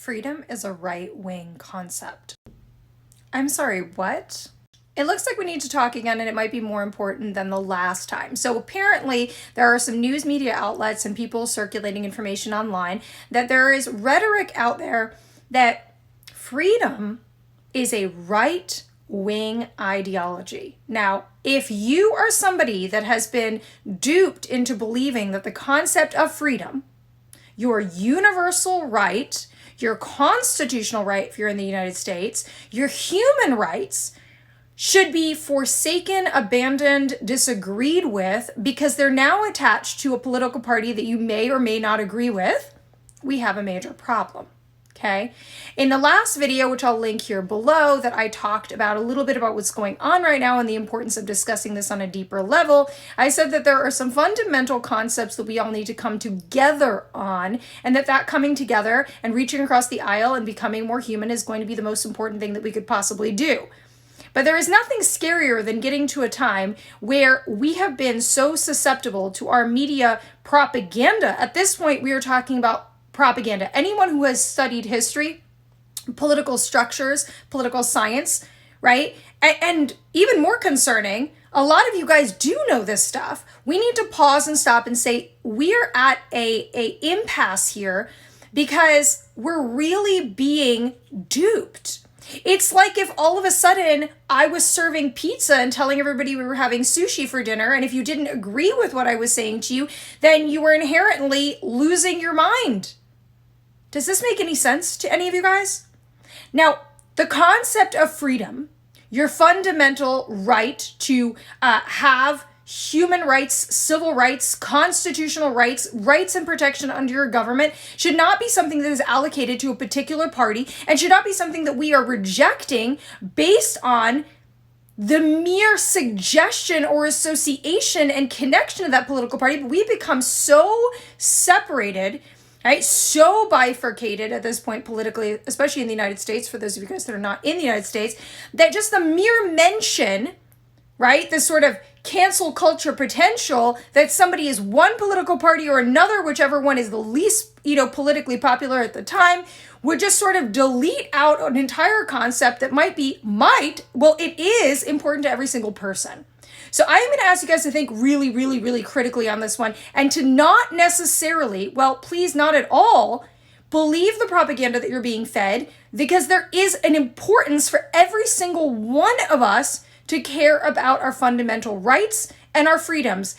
freedom is a right-wing concept. I'm sorry, what? It looks like we need to talk again, and it might be more important than the last time. So apparently there are some news media outlets and people circulating information online that there is rhetoric out there that freedom is a right-wing ideology. Now, if you are somebody that has been duped into believing that the concept of freedom, your universal right, your constitutional right if you're in the United States, your human rights should be forsaken, abandoned, disagreed with because they're now attached to a political party that you may or may not agree with, we have a major problem. Okay. In the last video, which I'll link here below, that I talked about a little bit about what's going on right now and the importance of discussing this on a deeper level, I said that there are some fundamental concepts that we all need to come together on, and that coming together and reaching across the aisle and becoming more human is going to be the most important thing that we could possibly do. But there is nothing scarier than getting to a time where we have been so susceptible to our media propaganda. At this point, we are talking about propaganda. Anyone who has studied history, political structures, political science, right? And even more concerning, a lot of you guys do know this stuff. We need to pause and stop and say, we're at a impasse here because we're really being duped. It's like if all of a sudden I was serving pizza and telling everybody we were having sushi for dinner, and if you didn't agree with what I was saying to you, then you were inherently losing your mind. Does this make any sense to any of you guys? Now, the concept of freedom, your fundamental right to have human rights, civil rights, constitutional rights, rights and protection under your government should not be something that is allocated to a particular party and should not be something that we are rejecting based on the mere suggestion or association and connection of that political party. But we become so separated, right? So bifurcated at this point politically, especially in the United States, for those of you guys that are not in the United States, that just the mere mention, right? This sort of cancel culture potential that somebody is one political party or another, whichever one is the least, politically popular at the time, would just sort of delete out an entire concept that it is important to every single person. So I am going to ask you guys to think really, really, really critically on this one and to not necessarily, please not at all, believe the propaganda that you're being fed, because there is an importance for every single one of us to care about our fundamental rights and our freedoms.